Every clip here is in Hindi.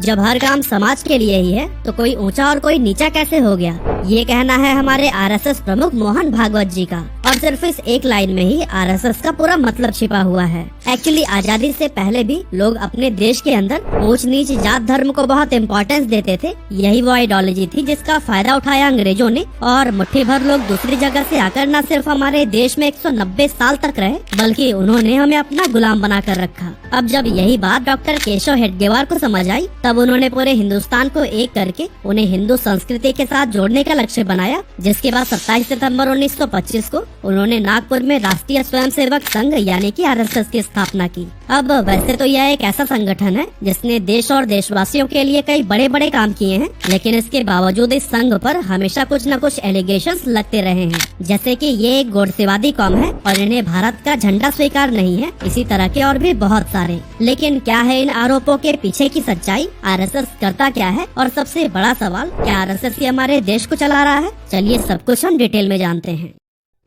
जब हर काम समाज के लिए ही है तो कोई ऊंचा और कोई नीचा कैसे हो गया, ये कहना है हमारे आरएसएस प्रमुख मोहन भागवत जी का। और सिर्फ इस एक लाइन में ही आरएसएस का पूरा मतलब छिपा हुआ है। एक्चुअली आजादी से पहले भी लोग अपने देश के अंदर ऊंच नीच जात धर्म को बहुत इम्पोर्टेंस देते थे। यही वो आइडियोलॉजी थी जिसका फायदा उठाया अंग्रेजों ने, और मुट्ठी भर लोग दूसरी जगह से आकर न सिर्फ हमारे देश में 190 साल तक रहे, बल्कि उन्होंने हमें अपना गुलाम बना कर रखा। अब जब यही बात डॉक्टर केशव हेडगेवार को समझ आई, तब उन्होंने पूरे हिंदुस्तान को एक करके उन्हें हिंदू संस्कृति के साथ जोड़ने का लक्ष्य बनाया। जिसके बाद 27 सितंबर 1925 को उन्होंने नागपुर में राष्ट्रीय स्वयंसेवक संघ यानी कि आरएसएस की स्थापना की। अब वैसे तो यह एक ऐसा संगठन है जिसने देश और देशवासियों के लिए कई बड़े बड़े काम किए हैं, लेकिन इसके बावजूद इस संघ पर हमेशा कुछ न कुछ एलिगेशंस लगते रहे हैं, जैसे कि ये एक गोडसेवादी कौम है और इन्हें भारत का झंडा स्वीकार नहीं है। इसी तरह के और भी बहुत सारे। लेकिन क्या है इन आरोपों के पीछे की सच्चाई? आरएसएस करता क्या है? और सबसे बड़ा सवाल, क्या आरएसएस ही हमारे देश को चला रहा है? चलिए सब कुछ हम डिटेल में जानते हैं।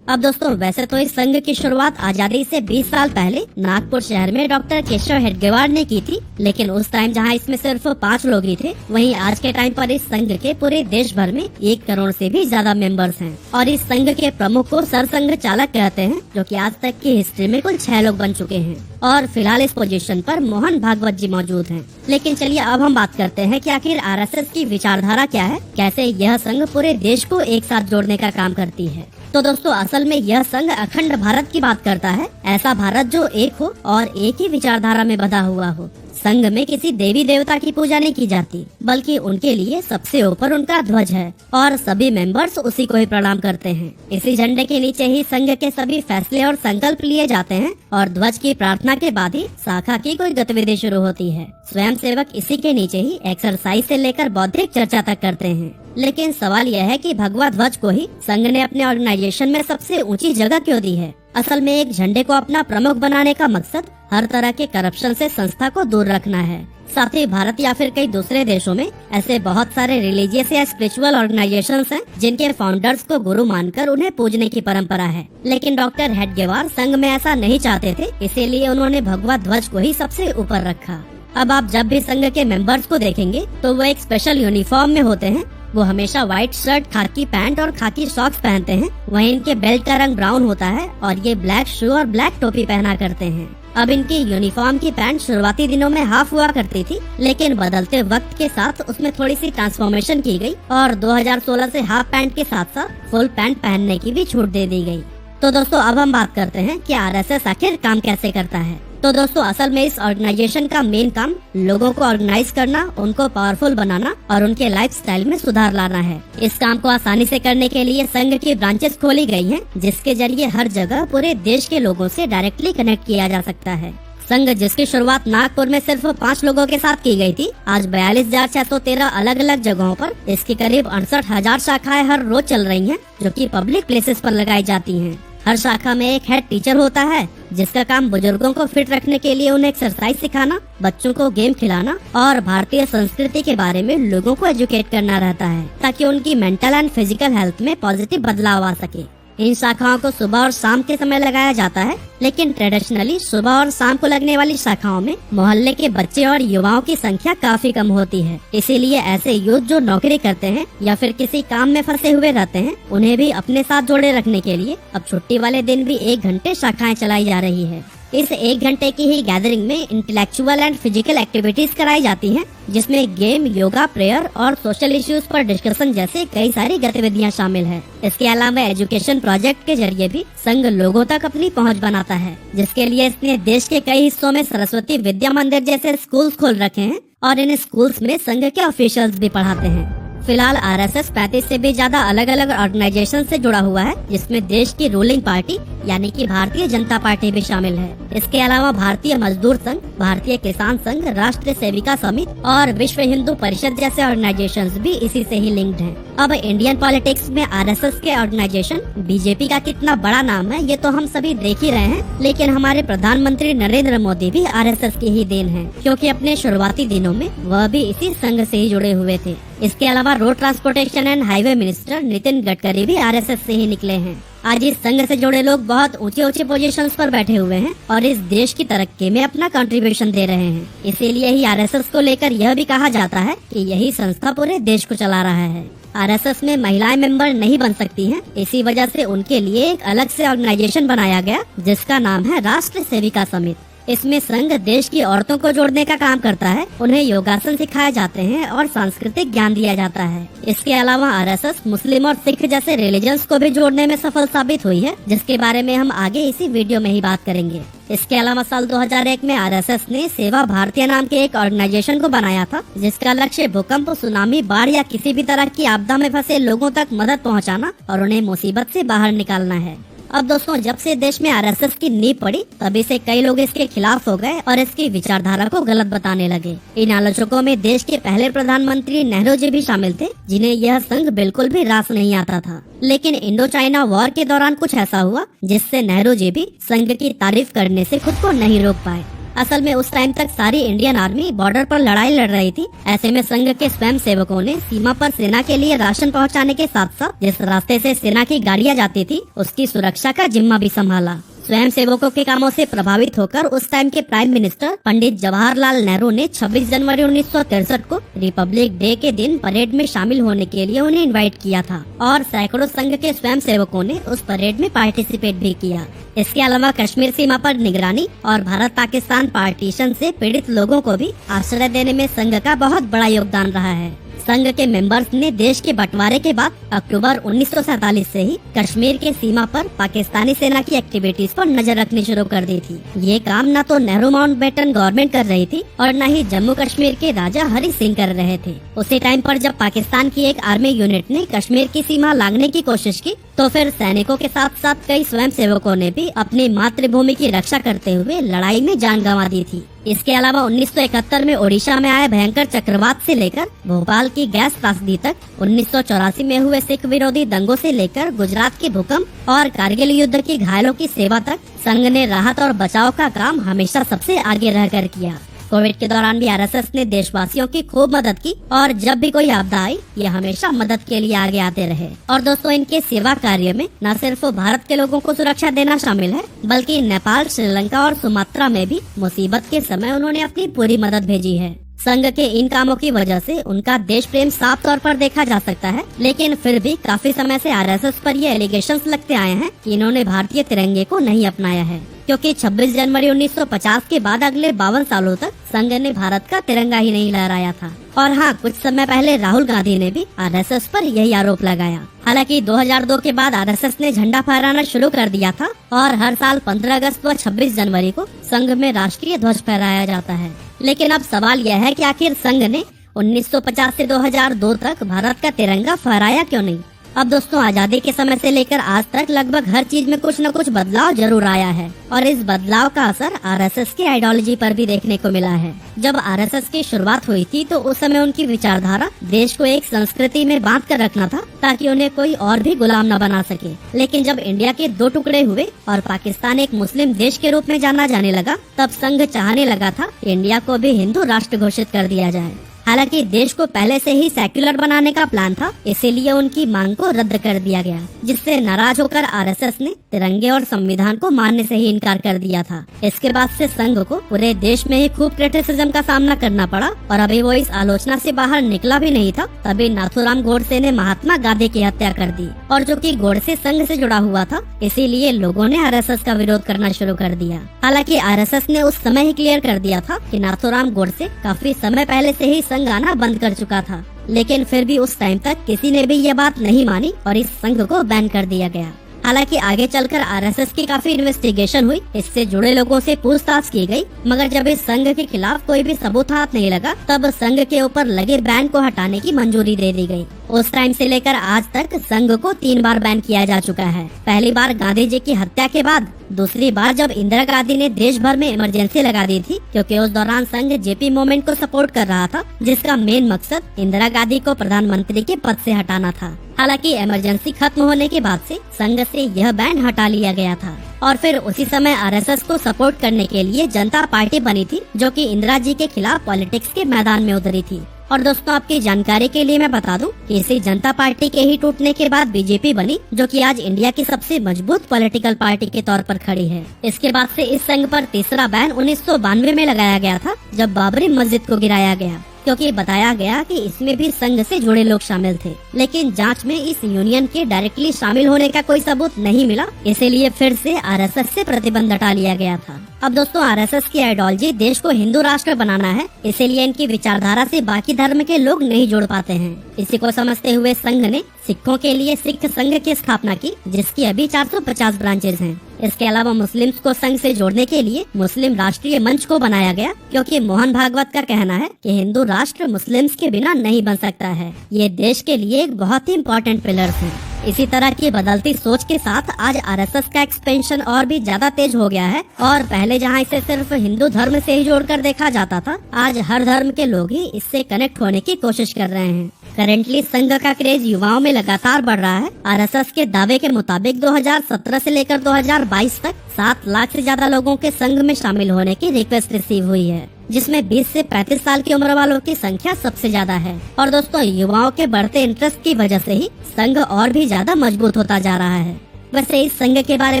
अब दोस्तों, वैसे तो इस संघ की शुरुआत आजादी से 20 साल पहले नागपुर शहर में डॉक्टर केशव हेडगेवार ने की थी, लेकिन उस टाइम जहां इसमें सिर्फ 5 लोग ही थे, वहीं आज के टाइम पर इस संघ के पूरे देश भर में 1 करोड़ से भी ज्यादा मेंबर्स हैं। और इस संघ के प्रमुख को सरसंघ चालक कहते हैं, जो कि आज तक की हिस्ट्री में कुल 6 लोग बन चुके हैं। और फिलहाल इस पोजीशन पर मोहन भागवत जी मौजूद हैं। लेकिन चलिए अब हम बात करते हैं कि आखिर आरएसएस की विचारधारा क्या है, कैसे यह संघ पूरे देश को एक साथ जोड़ने का काम करती है। तो दोस्तों, असल में यह संघ अखंड भारत की बात करता है, ऐसा भारत जो एक हो और एक ही विचारधारा में बंधा हुआ हो। संघ में किसी देवी देवता की पूजा नहीं की जाती, बल्कि उनके लिए सबसे ऊपर उनका ध्वज है और सभी मेंबर्स उसी को ही प्रणाम करते हैं। इसी झंडे के नीचे ही संघ के सभी फैसले और संकल्प लिए जाते हैं और ध्वज की प्रार्थना के बाद ही शाखा की कोई गतिविधि शुरू होती है। स्वयंसेवक इसी के नीचे ही एक्सरसाइज से लेकर बौद्धिक चर्चा तक करते हैं। लेकिन सवाल यह है कि भगवा ध्वज को ही संघ ने अपने ऑर्गेनाइजेशन में सबसे ऊंची जगह क्यों दी है? असल में एक झंडे को अपना प्रमुख बनाने का मकसद हर तरह के करप्शन से संस्था को दूर रखना है। साथ ही भारत या फिर कई दूसरे देशों में ऐसे बहुत सारे रिलीजियस या स्पिरिचुअल ऑर्गेनाइजेशंस हैं जिनके फाउंडर्स को गुरु मानकर उन्हें पूजने की परंपरा है। लेकिन डॉक्टर हेडगेवार संघ में ऐसा नहीं चाहते थे, इसीलिए उन्होंने भगवा ध्वज को ही सबसे ऊपर रखा। अब आप जब भी संघ के मेंबर्स को देखेंगे तो वो एक स्पेशल यूनिफॉर्म में होते हैं। वो हमेशा व्हाइट शर्ट, खाकी पैंट और खाकी सॉक्स पहनते हैं। वहीं इनके बेल्ट का रंग ब्राउन होता है और ये ब्लैक शू और ब्लैक टोपी पहना करते हैं। अब इनकी यूनिफॉर्म की पैंट शुरुआती दिनों में हाफ हुआ करती थी, लेकिन बदलते वक्त के साथ उसमें थोड़ी सी ट्रांसफॉर्मेशन की गई और 2016 से हाफ पैंट के साथ साथ फुल पैंट पहनने की भी छूट दे दी गई। तो दोस्तों, अब हम बात करते हैं कि आरएसएस आखिर काम कैसे करता है। तो दोस्तों, असल में इस ऑर्गेनाइजेशन का मेन काम लोगों को ऑर्गेनाइज करना, उनको पावरफुल बनाना और उनके लाइफस्टाइल में सुधार लाना है। इस काम को आसानी से करने के लिए संघ की ब्रांचेस खोली गई हैं, जिसके जरिए हर जगह पूरे देश के लोगों से डायरेक्टली कनेक्ट किया जा सकता है। संघ जिसकी शुरुआत नागपुर में सिर्फ 5 लोगों के साथ की गई थी, आज 42,613 अलग अलग जगहों पर इसकी करीब 68,000 शाखाएं हर रोज चल रही हैं, जो कि पब्लिक प्लेसेस पर लगाई जाती हैं। हर शाखा में एक हेड टीचर होता है, जिसका काम बुजुर्गों को फिट रखने के लिए उन्हें एक्सरसाइज सिखाना, बच्चों को गेम खिलाना और भारतीय संस्कृति के बारे में लोगों को एजुकेट करना रहता है, ताकि उनकी मेंटल एंड फिजिकल हेल्थ में पॉजिटिव बदलाव आ सके। इन शाखाओं को सुबह और शाम के समय लगाया जाता है, लेकिन ट्रेडिशनली सुबह और शाम को लगने वाली शाखाओं में मोहल्ले के बच्चे और युवाओं की संख्या काफी कम होती है। इसीलिए ऐसे यूथ जो नौकरी करते हैं या फिर किसी काम में फंसे हुए रहते हैं, उन्हें भी अपने साथ जोड़े रखने के लिए अब छुट्टी वाले दिन भी 1 घंटे शाखाएं चलाई जा रही है। इस 1 घंटे की ही गैदरिंग में इंटेलेक्चुअल एंड फिजिकल एक्टिविटीज कराई जाती हैं, जिसमें गेम, योगा, प्रेयर और सोशल इश्यूज पर डिस्कशन जैसे कई सारी गतिविधियां शामिल है। इसके अलावा एजुकेशन प्रोजेक्ट के जरिए भी संघ लोगों तक अपनी पहुंच बनाता है, जिसके लिए इसने देश के कई हिस्सों में सरस्वती विद्या मंदिर जैसे स्कूल्स खोल रखे हैं और इन स्कूल्स में संघ के ऑफिशियल्स भी पढ़ाते हैं। फिलहाल आरएसएस 35 से भी ज्यादा अलग अलग ऑर्गेनाइजेशन से जुड़ा हुआ है, जिसमें देश की रूलिंग पार्टी यानी कि भारतीय जनता पार्टी भी शामिल है। इसके अलावा भारतीय मजदूर संघ, भारतीय किसान संघ, राष्ट्रीय सेविका समिति और विश्व हिंदू परिषद जैसे ऑर्गेनाइजेशंस भी इसी से ही लिंक्ड हैं। अब इंडियन पॉलिटिक्स में आरएसएस के ऑर्गेनाइजेशन बीजेपी का कितना बड़ा नाम है, ये तो हम सभी देख ही रहे हैं, लेकिन हमारे प्रधानमंत्री नरेंद्र मोदी भी आरएसएस की ही देन है, क्योंकि अपने शुरुआती दिनों में वह भी इसी संघ से ही जुड़े हुए थे। इसके अलावा road transportation and highway minister Nitin Gadkari भी आरएसएस से ही निकले हैं। आज इस संघ से जुड़े लोग बहुत ऊंचे ऊंचे पोजीशंस पर बैठे हुए हैं और इस देश की तरक्की में अपना कंट्रीब्यूशन दे रहे हैं। इसीलिए ही आरएसएस को लेकर यह भी कहा जाता है कि यही संस्था पूरे देश को चला रहा है। आरएसएस में महिलाएं मेंबर नहीं बन सकती हैं, इसी वजह से उनके लिए एक अलग से ऑर्गेनाइजेशन बनाया गया जिसका नाम है राष्ट्र सेविका समिति। इसमें संघ देश की औरतों को जोड़ने का काम करता है, उन्हें योगासन सिखाए जाते हैं और सांस्कृतिक ज्ञान दिया जाता है। इसके अलावा आरएसएस मुस्लिम और सिख जैसे रिलीजन्स को भी जोड़ने में सफल साबित हुई है, जिसके बारे में हम आगे इसी वीडियो में ही बात करेंगे। इसके अलावा साल 2001 में आरएसएस ने सेवा भारतीय नाम के एक ऑर्गेनाइजेशन को बनाया था, जिसका लक्ष्य भूकंप, सुनामी, बाढ़ या किसी भी तरह की आपदा में फंसे लोगों तक मदद पहुंचाना और उन्हें मुसीबत से बाहर निकालना है। अब दोस्तों, जब से देश में आरएसएस की नींव पड़ी तभी से कई लोग इसके खिलाफ हो गए और इसकी विचारधारा को गलत बताने लगे। इन आलोचकों में देश के पहले प्रधानमंत्री नेहरू जी भी शामिल थे, जिन्हें यह संघ बिल्कुल भी रास नहीं आता था। लेकिन इंडो चाइना वॉर के दौरान कुछ ऐसा हुआ जिससे नेहरू जी भी संघ की तारीफ करने से खुद को नहीं रोक पाए। असल में उस टाइम तक सारी इंडियन आर्मी बॉर्डर पर लड़ाई लड़ रही थी। ऐसे में संघ के स्वयं सेवकों ने सीमा पर सेना के लिए राशन पहुंचाने के साथ साथ जिस रास्ते से सेना की गाड़ियां जाती थी उसकी सुरक्षा का जिम्मा भी संभाला। स्वयं सेवकों के कामों से प्रभावित होकर उस टाइम के प्राइम मिनिस्टर पंडित जवाहरलाल नेहरू ने 26 जनवरी 1963 को रिपब्लिक डे के दिन परेड में शामिल होने के लिए उन्हें इनवाइट किया था और सैकड़ों संघ के स्वयं सेवकों ने उस परेड में पार्टिसिपेट भी किया। इसके अलावा कश्मीर सीमा पर निगरानी और भारत पाकिस्तान पार्टीशन से पीड़ित लोगों को भी आश्रय देने में संघ का बहुत बड़ा योगदान रहा है। संघ के मेंबर्स ने देश के बंटवारे के बाद अक्टूबर 1947 से ही कश्मीर के सीमा पर पाकिस्तानी सेना की एक्टिविटीज पर नजर रखनी शुरू कर दी थी। ये काम न तो नेहरू माउंटबेटन गवर्नमेंट कर रही थी और न ही जम्मू कश्मीर के राजा हरि सिंह कर रहे थे। उसी टाइम पर जब पाकिस्तान की एक आर्मी यूनिट ने कश्मीर की सीमा लांघने की कोशिश की तो फिर सैनिकों के साथ साथ कई स्वयं सेवकों ने भी अपनी मातृभूमि की रक्षा करते हुए लड़ाई में जान गंवा दी थी। इसके अलावा 1971 में ओडिशा में आए भयंकर चक्रवात से लेकर भोपाल की गैस त्रासदी तक, 1984 में हुए सिख विरोधी दंगों से लेकर गुजरात के भूकंप और कारगिल युद्ध के घायलों की सेवा तक संघ ने राहत और बचाव का काम हमेशा सबसे आगे रहकर किया। कोविड के दौरान भी आरएसएस ने देशवासियों की खूब मदद की और जब भी कोई आपदा आई ये हमेशा मदद के लिए आगे आते रहे। और दोस्तों, इनके सेवा कार्य में न सिर्फ भारत के लोगों को सुरक्षा देना शामिल है, बल्कि नेपाल, श्रीलंका और सुमात्रा में भी मुसीबत के समय उन्होंने अपनी पूरी मदद भेजी है। संघ के इन कामों की वजह से उनका देश प्रेम साफ तौर पर देखा जा सकता है, लेकिन फिर भी काफी समय से आरएसएस पर ये एलिगेशंस लगते आए हैं कि इन्होंने भारतीय तिरंगे को नहीं अपनाया है, क्योंकि 26 जनवरी 1950 के बाद अगले 52 सालों तक संघ ने भारत का तिरंगा ही नहीं लहराया था। और हाँ, कुछ समय पहले राहुल गांधी ने भी आरएसएस पर यही आरोप लगाया। हालांकि 2002 के बाद आरएसएस ने झंडा फहराना शुरू कर दिया था और हर साल 15 अगस्त व 26 जनवरी को संघ में राष्ट्रीय ध्वज फहराया जाता है। लेकिन अब सवाल यह है कि आखिर संघ ने 1950 से 2002 तक भारत का तिरंगा फहराया क्यों नहीं? अब दोस्तों, आजादी के समय से लेकर आज तक लगभग हर चीज में कुछ न कुछ बदलाव जरूर आया है और इस बदलाव का असर आरएसएस की आइडियोलॉजी पर भी देखने को मिला है। जब आरएसएस की शुरुआत हुई थी तो उस समय उनकी विचारधारा देश को एक संस्कृति में बांध कर रखना था ताकि उन्हें कोई और भी गुलाम न बना सके। लेकिन जब इंडिया के 2 टुकड़े हुए और पाकिस्तान एक मुस्लिम देश के रूप में जाना जाने लगा, तब संघ चाहने लगा था इंडिया को भी हिंदू राष्ट्र घोषित कर दिया जाए। हालांकि देश को पहले से ही सेक्युलर बनाने का प्लान था, इसीलिए उनकी मांग को रद्द कर दिया गया, जिससे नाराज होकर आरएसएस ने तिरंगे और संविधान को मानने से ही इनकार कर दिया था। इसके बाद से संघ को पूरे देश में ही खूब क्रिटिसिज्म का सामना करना पड़ा और अभी वो इस आलोचना से बाहर निकला भी नहीं था, तभी नाथूराम गोडसे ने महात्मा गांधी की हत्या कर दी और जो कि गोडसे संघ से जुड़ा हुआ था, इसीलिए लोगों ने आरएसएस का विरोध करना शुरू कर दिया। हालांकि आरएसएस ने उस समय ही क्लियर कर दिया था कि नाथूराम गोडसे काफी समय पहले से ही संघ आना बंद कर चुका था, लेकिन फिर भी उस टाइम तक किसी ने भी यह बात नहीं मानी और इस संघ को बैन कर दिया गया। हालांकि आगे चलकर आरएसएस की काफी इन्वेस्टिगेशन हुई, इससे जुड़े लोगों से पूछताछ की गई, मगर जब इस संघ के खिलाफ कोई भी सबूत हाथ नहीं लगा तब संघ के ऊपर लगे बैन को हटाने की मंजूरी दे दी गई। उस टाइम से लेकर आज तक संघ को 3 बार बैन किया जा चुका है। पहली बार गांधी जी की हत्या के बाद, दूसरी बार जब इंदिरा गांधी ने देश भर में इमरजेंसी लगा दी थी, क्योंकि उस दौरान संघ जेपी मूवमेंट को सपोर्ट कर रहा था, जिसका मेन मकसद इंदिरा गांधी को प्रधानमंत्री के पद से हटाना था। हालांकि इमरजेंसी खत्म होने के बाद से संघ से यह बैन हटा लिया गया था और फिर उसी समय आरएसएस को सपोर्ट करने के लिए जनता पार्टी बनी थी, जो कि इंदिरा जी के खिलाफ पॉलिटिक्स के मैदान में उतरी थी। और दोस्तों आपकी जानकारी के लिए मैं बता दूं कि इसी जनता पार्टी के ही टूटने के बाद बीजेपी बनी, जो कि आज इंडिया की सबसे मजबूत पॉलिटिकल पार्टी के तौर पर खड़ी है। इसके बाद से इस संघ पर तीसरा बैन 1992 में लगाया गया था, जब बाबरी मस्जिद को गिराया गया, क्योंकि बताया गया कि इसमें भी संघ से जुड़े लोग शामिल थे। लेकिन जांच में इस यूनियन के डायरेक्टली शामिल होने का कोई सबूत नहीं मिला, इसीलिए फिर से आरएसएस से प्रतिबंध हटा लिया गया था। अब दोस्तों आरएसएस की आइडियोलॉजी देश को हिंदू राष्ट्र बनाना है, इसीलिए इनकी विचारधारा से बाकी धर्म के लोग नहीं जुड़ पाते हैं। इसी को समझते हुए संघ ने सिखों के लिए सिख संघ की स्थापना की, जिसकी अभी 450 ब्रांचेज हैं। इसके अलावा मुस्लिम्स को संघ से जोड़ने के लिए मुस्लिम राष्ट्रीय मंच को बनाया गया, क्योंकि मोहन भागवत का कहना है कि हिंदू राष्ट्र मुस्लिम्स के बिना नहीं बन सकता है। ये देश के लिए एक बहुत ही इम्पोर्टेंट पिलर है। इसी तरह की बदलती सोच के साथ आज आरएसएस का एक्सपेंशन और भी ज्यादा तेज हो गया है, और पहले जहां इसे सिर्फ हिंदू धर्म से ही जोड़कर देखा जाता था, आज हर धर्म के लोग ही इससे कनेक्ट होने की कोशिश कर रहे हैं। करेंटली संघ का क्रेज युवाओं में लगातार बढ़ रहा है। आरएसएस के दावे के मुताबिक 2017 से लेकर 2022 तक 7 लाख से ज्यादा लोगों के संघ में शामिल होने की रिक्वेस्ट रिसीव हुई है, जिसमें 20 से 35 साल की उम्र वालों की संख्या सबसे ज्यादा है। और दोस्तों युवाओं के बढ़ते इंटरेस्ट की वजह से ही संघ और भी ज्यादा मजबूत होता जा रहा है। वैसे इस संघ के बारे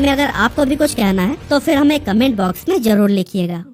में अगर आपको भी कुछ कहना है तो फिर हमें कमेंट बॉक्स में जरूर लिखिएगा।